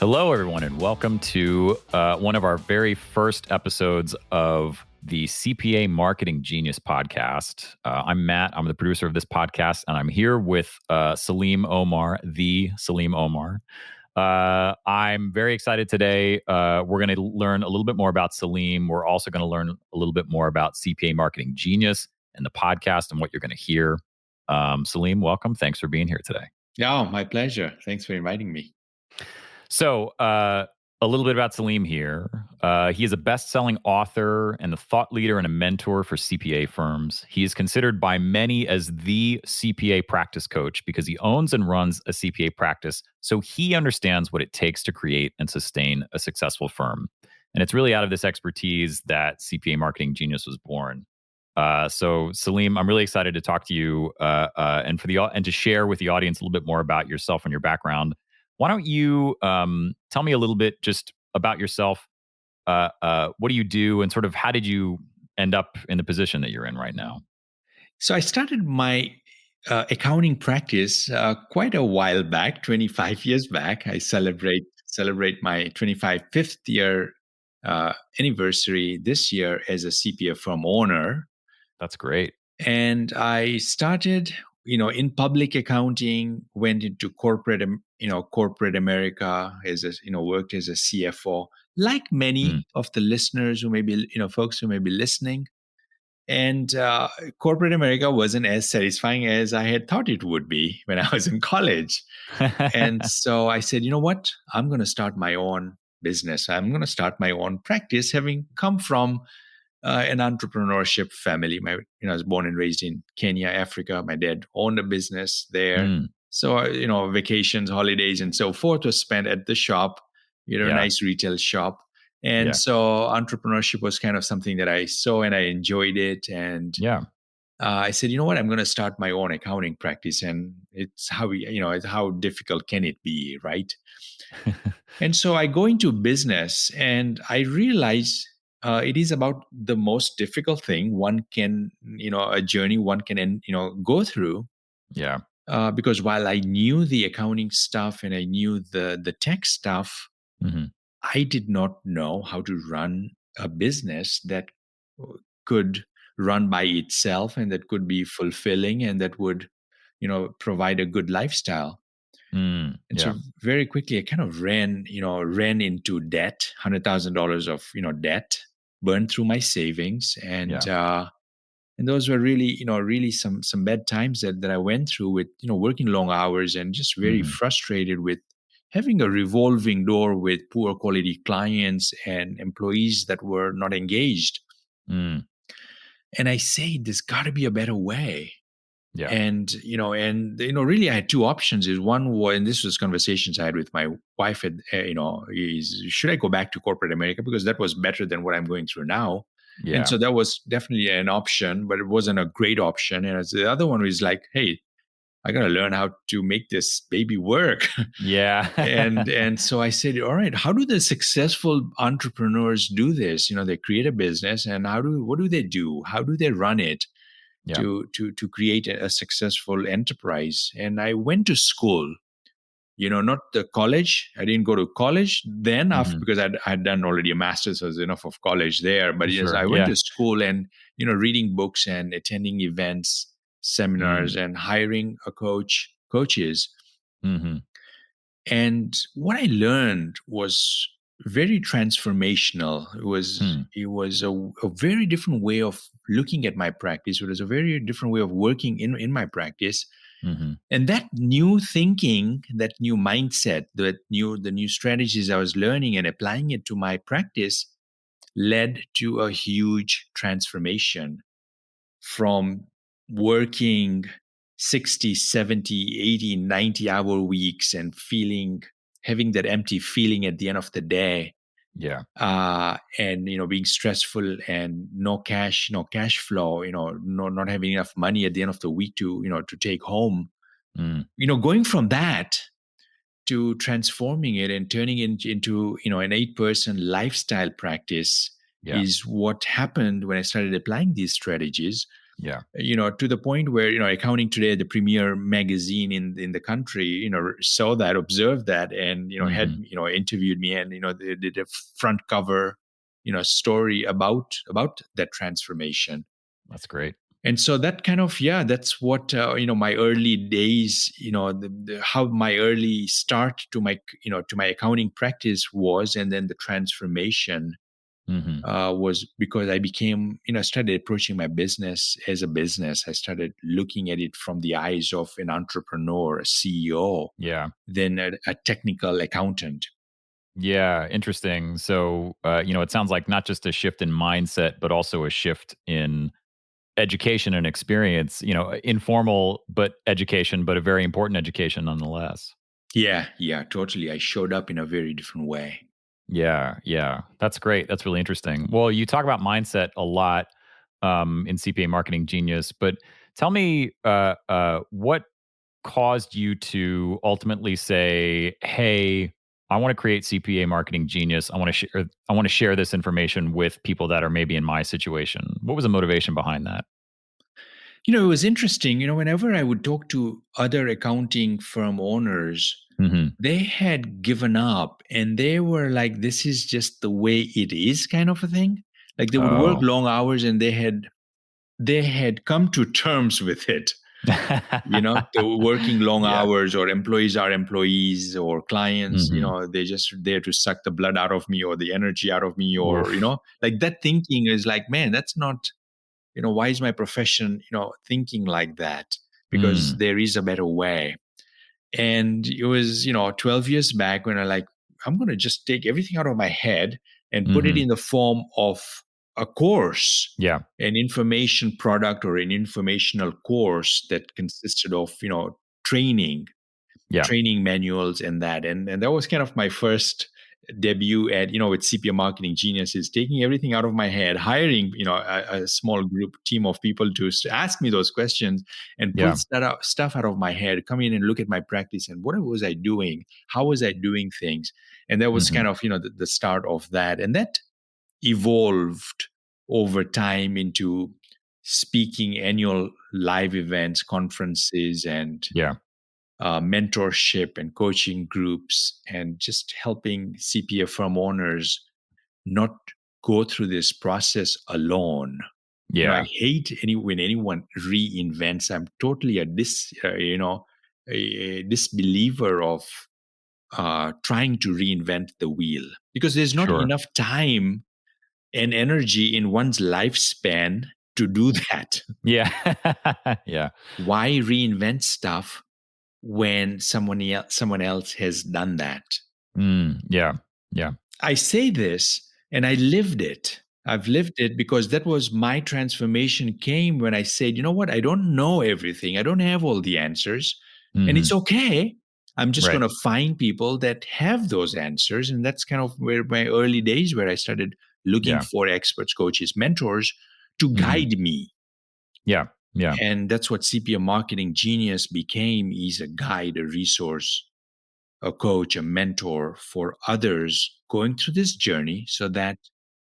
Hello, everyone, and welcome to one of our very first episodes of the CPA Marketing Genius Podcast. I'm Matt. I'm the producer of this podcast, and I'm here with Salim Omar, the Salim Omar. I'm very excited today. We're going to learn a little bit more about Salim. We're also going to learn a little bit more about CPA Marketing Genius and the podcast and what you're going to hear. Salim, welcome. Thanks for being here today. Yeah, my pleasure. Thanks for inviting me. So, a little bit about Salim here. He is a best-selling author and a thought leader and a mentor for CPA firms. He is considered by many as the CPA practice coach because he owns and runs a CPA practice, so he understands what it takes to create and sustain a successful firm. And it's really out of this expertise that CPA Marketing Genius was born. So, Salim, I'm really excited to talk to you and to share with the audience a little bit more about yourself and your background. Why don't you tell me a little bit just about yourself? What do you do, and sort of how did you end up in the position that you're in right now? So I started my accounting practice quite a while back, 25 years back. I celebrate my 25th year anniversary this year as a CPA firm owner. That's great. And I started, in public accounting, went into corporate America worked as a CFO, like many of the listeners who may be, folks who may be listening. And corporate America wasn't as satisfying as I had thought it would be when I was in college. And so I said, you know what? I'm going to start my own business. I'm going to start my own practice, having come from an entrepreneurship family. I was born and raised in Kenya, Africa. My dad owned a business there. So, vacations, holidays, and so forth was spent at the shop, a nice retail shop. And so entrepreneurship was kind of something that I saw and I enjoyed it. And I said, you know what, I'm going to start my own accounting practice. And it's how difficult can it be, right? And so I go into business and I realize it is about the most difficult thing one can, a journey one can, go through. Yeah. Because while I knew the accounting stuff and I knew the tech stuff, I did not know how to run a business that could run by itself and that could be fulfilling and that would, provide a good lifestyle. And so very quickly, I kind of ran into debt, $100,000 of, debt, burned through my savings. And those were really some bad times that I went through with, working long hours and just very frustrated with having a revolving door with poor quality clients and employees that were not engaged. And I say, there's got to be a better way. Yeah. And really I had two options. Is one was, and this was conversations I had with my wife, is should I go back to corporate America? Because that was better than what I'm going through now. Yeah. And so that was definitely an option, but it wasn't a great option. And the other one was like, hey, I got to learn how to make this baby work. Yeah. and so I said, all right, how do the successful entrepreneurs do this? They create a business, and what do they do? How do they run it to create a successful enterprise? And I went to school, not the college. I didn't go to college then because I'd done already a master's, so there's enough of college there. But I went to school and, reading books and attending events, seminars, and hiring coaches. And what I learned was very transformational. It was a very different way of looking at my practice. It was a very different way of working in my practice. And that new thinking, that new mindset, the new strategies I was learning and applying it to my practice led to a huge transformation from working 60, 70, 80, 90-hour weeks and having that empty feeling at the end of the day. Yeah. And, being stressful and no cash flow, not having enough money at the end of the week to take home. Going from that to transforming it and turning it into, an 8-person lifestyle practice is what happened when I started applying these strategies. Yeah. To the point where, Accounting Today, the premier magazine in the country, saw that, observed that, and, had, Hmm. interviewed me, and, they did a front cover, story about that transformation. That's great. And so that kind of, yeah, that's what, my early days, how my early start to my accounting practice was. And then the transformation Hmm. was because I became, started approaching my business as a business. I started looking at it from the eyes of an entrepreneur, a CEO, Yeah. then a technical accountant. Yeah, interesting. So, it sounds like not just a shift in mindset, but also a shift in education and experience, informal, but education, but a very important education nonetheless. Yeah, yeah, totally. I showed up in a very different way. Yeah, yeah. That's great. That's really interesting. Well, you talk about mindset a lot in CPA Marketing Genius, but tell me what caused you to ultimately say, "Hey, I want to create CPA Marketing Genius. I want to share this information with people that are maybe in my situation." What was the motivation behind that? It was interesting. Whenever I would talk to other accounting firm owners, Hmm. they had given up and they were like, this is just the way it is, kind of a thing. Like they would work Oh. long hours and they had come to terms with it. The working long Yeah. hours, or employees are employees, or clients, Hmm. they're just there to suck the blood out of me or the energy out of me, or, Oof. like that thinking is like, man, that's not, why is my profession, thinking like that? Because Mm. there is a better way. And it was, 12 years back when I'm going to just take everything out of my head and put it Hmm. in the form of a course, Yeah. an information product or an informational course that consisted of, training Yeah. training manuals and that. And that was kind of my first debut at, with CPA Marketing Genius, is taking everything out of my head, hiring, a small group team of people to ask me those questions and pull Yeah. stuff out of my head, come in and look at my practice and what was I doing? How was I doing things? And that was Hmm. kind of, the start of that. And that evolved over time into speaking annual live events, conferences, and Yeah. mentorship and coaching groups, and just helping CPA firm owners not go through this process alone. I Yeah. hate when anyone reinvents. I'm totally a disbeliever of trying to reinvent the wheel, because there's not Sure. enough time and energy in one's lifespan to do that. Yeah. Yeah. Why reinvent stuff when someone else has done that? Yeah. Yeah. I say this and I lived it. I've lived it because that was my transformation came when I said, you know what? I don't know everything. I don't have all the answers. And it's Hmm. okay. I'm just going Right. to find people that have those answers. And that's kind of where my early days, where I started looking Yeah. for experts, coaches, mentors to Hmm. guide me. Yeah. Yeah. And that's what CPA Marketing Genius became, is a guide, a resource, a coach, a mentor for others going through this journey, so that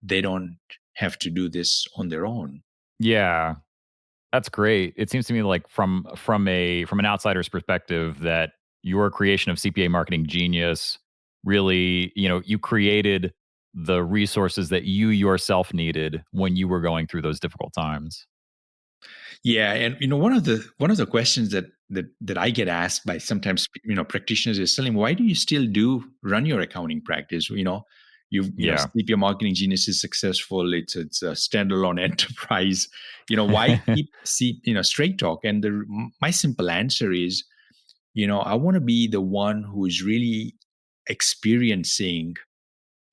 they don't have to do this on their own. Yeah. That's great. It seems to me like from an outsider's perspective that your creation of CPA Marketing Genius really, you created the resources that you yourself needed when you were going through those difficult times. Yeah, and one of the questions that I get asked by sometimes practitioners is, Salim, why do you still run your accounting practice? Yeah. CPA Marketing Genius is successful. It's a standalone enterprise. Why keep Straight Talk? And my simple answer is, I want to be the one who is really experiencing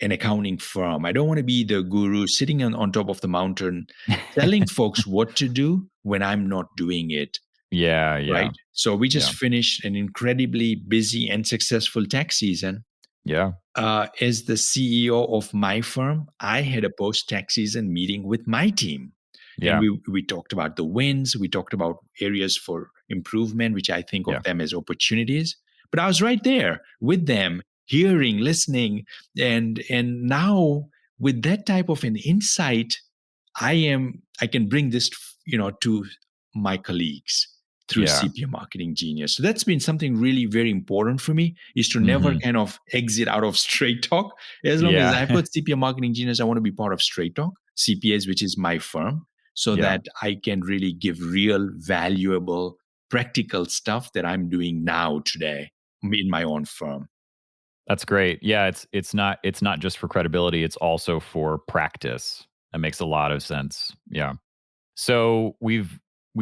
an accounting firm. I don't want to be the guru sitting on top of the mountain telling folks what to do when I'm not doing it. Yeah. Yeah. Right. So we just Yeah. finished an incredibly busy and successful tax season. Yeah. As the CEO of my firm, I had a post tax season meeting with my team. And Yeah. we talked about the wins, we talked about areas for improvement, which I think of Yeah. them as opportunities. But I was right there with them, hearing, listening, and now with that type of an insight, I can bring this to my colleagues through Yeah. CPA Marketing Genius. So that's been something really very important for me, is to never Hmm. kind of exit out of Straight Talk. As long as I Yeah. put CPA Marketing Genius, I want to be part of Straight Talk, CPAs, which is my firm, so Yeah. that I can really give real, valuable, practical stuff that I'm doing now today in my own firm. That's great. Yeah, it's not just for credibility, it's also for practice. That makes a lot of sense. Yeah. So we've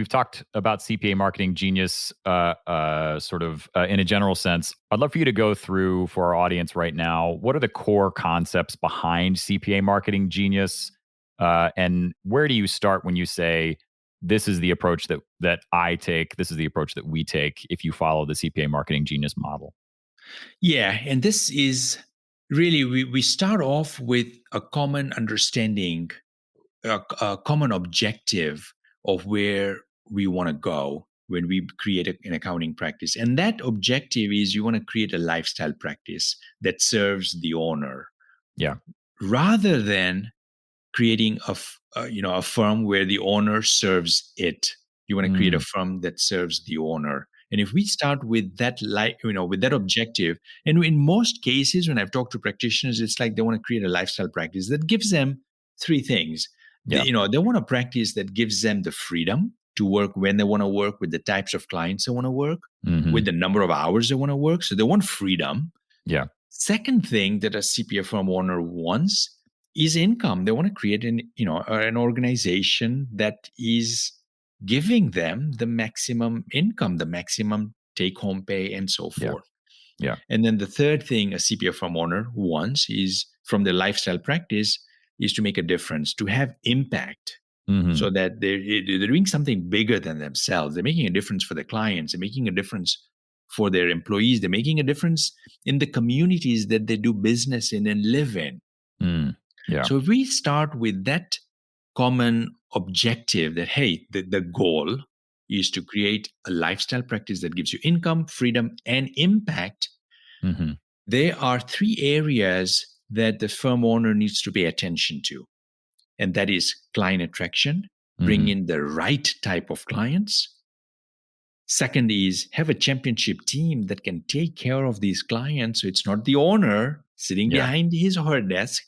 talked about CPA Marketing Genius, sort of in a general sense. I'd love for you to go through for our audience right now. What are the core concepts behind CPA Marketing Genius, and where do you start when you say this is the approach that I take? This is the approach that we take if you follow the CPA Marketing Genius model. Yeah, and this is really, we start off with a common understanding, a common objective of where we want to go when we create an accounting practice. And that objective is, you want to create a lifestyle practice that serves the owner, Yeah. rather than creating a firm where the owner serves it. You want to create a Mm, firm that serves the owner. And if we start with that, with that objective, and in most cases when I've talked to practitioners, it's like they want to create a lifestyle practice that gives them three things. yeah. They want a practice that gives them the freedom to work when they want to work, with the types of clients they want to work, with Hmm. the number of hours they want to work. So they want freedom. Yeah. Second thing that a CPA firm owner wants is income. They want to create an organization that is giving them the maximum income, the maximum take home pay, and so Yeah. forth. Yeah. And then the third thing a CPA firm owner wants is, from their lifestyle practice, is to make a difference, to have impact, Hmm. so that they're doing something bigger than themselves. They're making a difference for their clients. They're making a difference for their employees. They're making a difference in the communities that they do business in and live in. Mm, yeah. So if we start with that common objective, that, hey, the goal is to create a lifestyle practice that gives you income, freedom, and impact, Hmm. there are three areas that the firm owner needs to pay attention to. And that is client attraction, bring Hmm. in the right type of clients. Second is, have a championship team that can take care of these clients. So it's not the owner sitting Yeah. behind his or her desk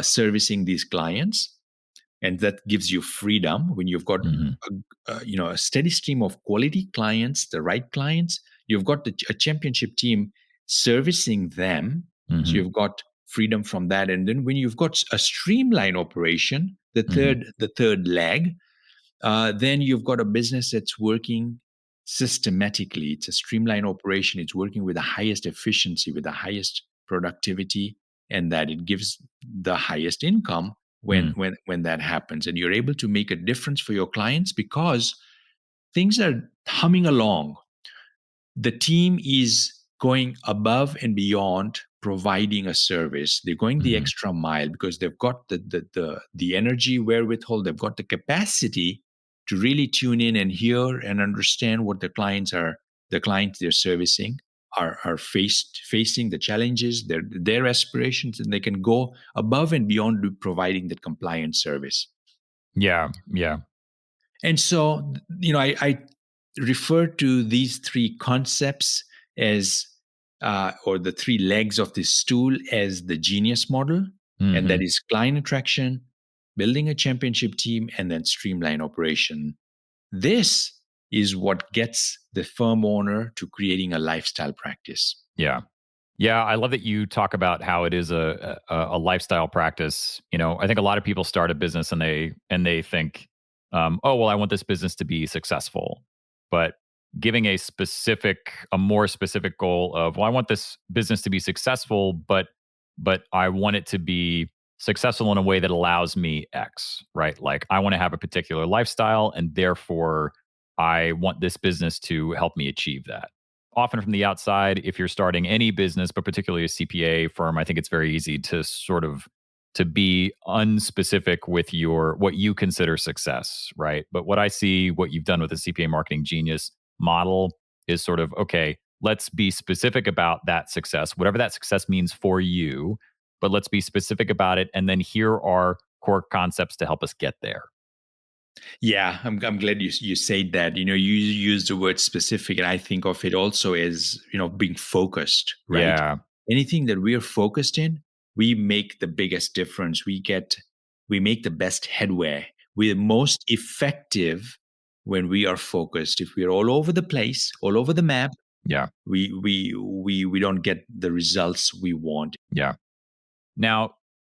servicing these clients. And that gives you freedom when you've got Hmm. a steady stream of quality clients, the right clients. You've got a championship team servicing them. So Hmm. you've got freedom from that. And then when you've got a streamline operation, Hmm. the third leg, then you've got a business that's working systematically. It's a streamlined operation. It's working with the highest efficiency, with the highest productivity, and that it gives the highest income when Mm, when that happens. And you're able to make a difference for your clients because things are humming along. The team is going above and beyond providing a service. They're going the mhm. extra mile because they've got the energy wherewithal, they've got the capacity to really tune in and hear and understand what the clients they're servicing are facing, the challenges, their aspirations, and they can go above and beyond to providing that compliance service. Yeah, yeah. And so, I refer to these three concepts as, or the three legs of this stool, as the genius model. And that Mhm. is client attraction, building a championship team, and then streamline operation. This is what gets the firm owner to creating a lifestyle practice. Yeah. Yeah, I love that you talk about how it is a lifestyle practice. I think a lot of people start a business and they think, oh well, I want this business to be successful, but giving a more specific goal of, well, I want this business to be successful, but I want it to be successful in a way that allows me X, right? Like I want to have a particular lifestyle, and therefore I want this business to help me achieve that. Often from the outside, if you're starting any business, but particularly a CPA firm, I think it's very easy to sort of to be unspecific with your what you consider success, right? But what I see what you've done with the CPA Marketing Genius model is sort of, okay, let's be specific about that success, whatever that success means for you, but let's be specific about it, and then here are core concepts to help us get there. Yeah, I'm glad you said that. You use the word specific, and I think of it also as being focused, right? Yeah. Anything that we are focused in, we make the biggest difference. We make the best headway. We're most effective when we are focused. If we are all over the place, all over the map, Yeah. we don't get the results we want. Yeah. Now,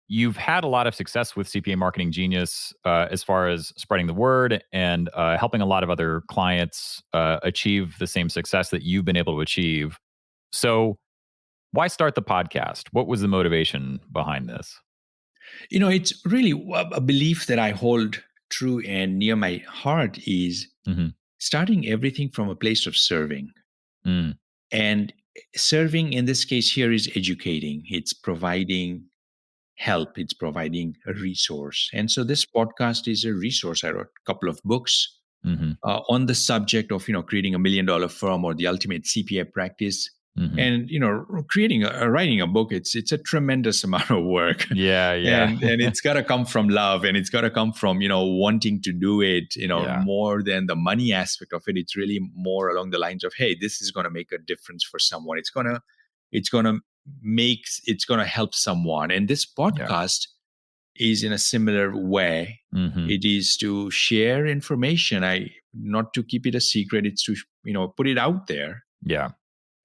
you've had a lot of success with CPA Marketing Genius as far as spreading the word and helping a lot of other clients achieve the same success that you've been able to achieve. So, why start the podcast? What was the motivation behind this? It's really a belief that I hold true and near my heart is Hmm. starting everything from a place of serving. Mm, And serving in this case here is educating, it's providing help, it's providing a resource. And so this podcast is a resource. I wrote a couple of books hmm. on the subject of creating $1 million firm or the ultimate CPA practice. Hmm. And creating writing a book, it's a tremendous amount of work, Yeah. Yeah. and it's got to come from love, and it's got to come from wanting to do it. Yeah. More than the money aspect of it, it's really more along the lines of, hey, this is going to make a difference for someone. It's going to help someone. And this Yeah. podcast is in a similar way. Hmm. It is to share information. I Not to keep it a secret. It's to put it out there. Yeah.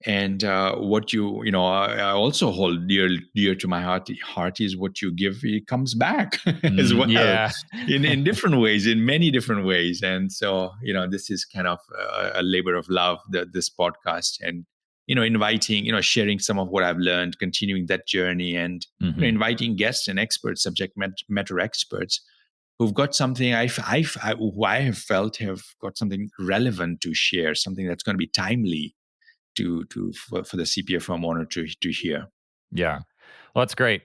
And what I also hold dear to my heart is what you give, it comes back as Mm, well, yeah. in different ways, in many different ways. And so this is kind of a labor of love, this podcast, and inviting, sharing some of what I've learned, continuing that journey, and Hmm. inviting guests and experts, subject matter experts, who've got something who I have felt have got something relevant to share, something that's going to be timely for the CPA firm owner to hear. Yeah. Well, that's great.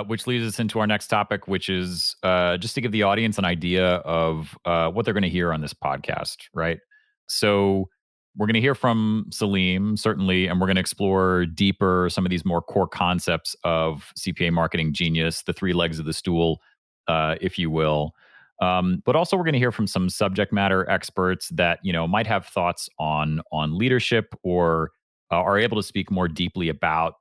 Which leads us into our next topic, which is just to give the audience an idea of what they're going to hear on this podcast, right? So, we're going to hear from Salim, certainly, and we're going to explore deeper some of these more core concepts of CPA Marketing Genius, the three legs of the stool, if you will. But also, we're going to hear from some subject matter experts that might have thoughts on leadership or are able to speak more deeply about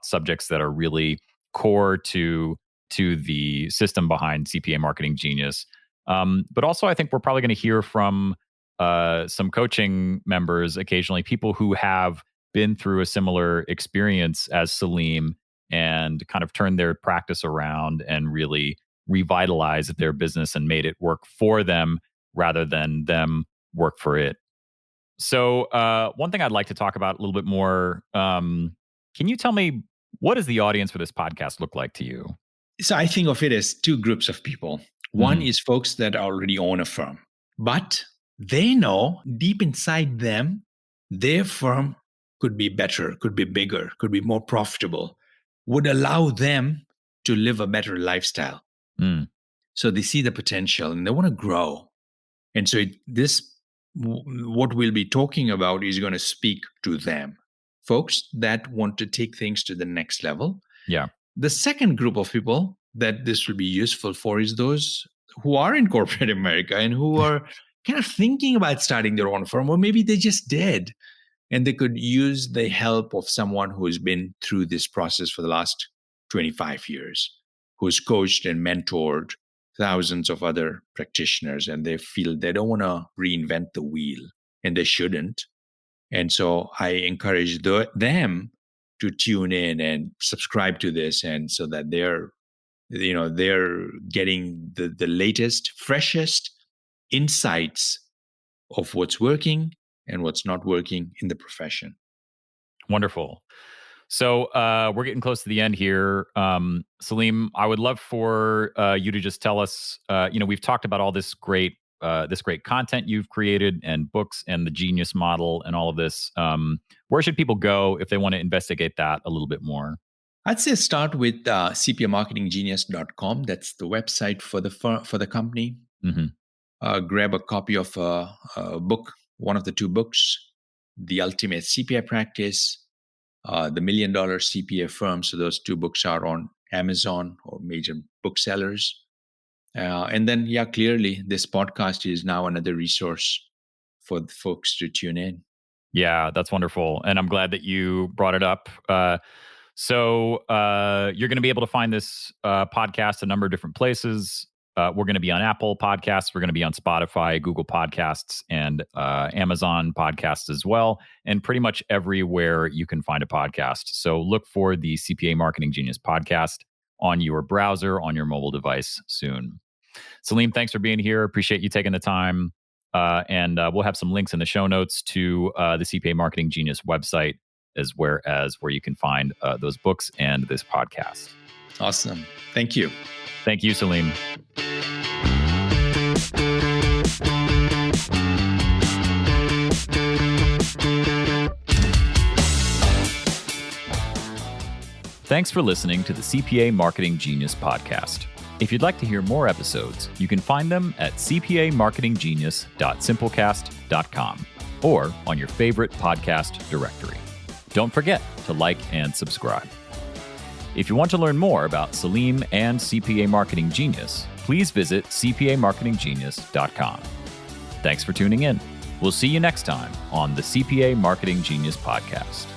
subjects that are really core to the system behind CPA Marketing Genius. But also, I think we're probably going to hear from some coaching members occasionally, people who have been through a similar experience as Salim and kind of turned their practice around and really revitalized their business and made it work for them rather than them work for it. So, one thing I'd like to talk about a little bit more. Can you tell me, what does the audience for this podcast look like to you? So I think of it as two groups of people. One Hmm. is folks that already own a firm, but they know deep inside them, their firm could be better, could be bigger, could be more profitable, would allow them to live a better lifestyle. Mm, So they see the potential and they want to grow. And so what we'll be talking about is going to speak to them, folks that want to take things to the next level. yeah. The second group of people that this will be useful for is those who are in corporate America and who are kind of thinking about starting their own firm, or maybe they just did, and they could use the help of someone who's been through this process for the last 25 years, who's coached and mentored thousands of other practitioners, and they feel they don't want to reinvent the wheel, and they shouldn't. And so I encourage them to tune in and subscribe to this, and so that they're getting the latest, freshest insights of what's working and what's not working in the profession. Wonderful. So, we're getting close to the end here. Salim, I would love for you to just tell us. We've talked about all this great content you've created and books and the Genius model and all of this. Where should people go if they want to investigate that a little bit more? I'd say start with cpamarketinggenius.com. That's the website for the company. Hmm. Grab a copy of a book, one of the two books, The Ultimate CPA Practice, The $1 Million CPA Firm. So those two books are on Amazon or major booksellers. And then, clearly, this podcast is now another resource for the folks to tune in. Yeah, that's wonderful. And I'm glad that you brought it up. So you're going to be able to find this podcast a number of different places. We're going to be on Apple Podcasts. We're going to be on Spotify, Google Podcasts, and Amazon Podcasts as well, and pretty much everywhere you can find a podcast. So look for the CPA Marketing Genius podcast on your browser, on your mobile device soon. Salim, thanks for being here. Appreciate you taking the time. And we'll have some links in the show notes to the CPA Marketing Genius website, as where you can find those books and this podcast. Awesome. Thank you. Thank you, Salim. Thanks for listening to the CPA Marketing Genius Podcast. If you'd like to hear more episodes, you can find them at cpamarketinggenius.simplecast.com or on your favorite podcast directory. Don't forget to like and subscribe. If you want to learn more about Salim and CPA Marketing Genius, please visit cpamarketinggenius.com. Thanks for tuning in. We'll see you next time on the CPA Marketing Genius Podcast.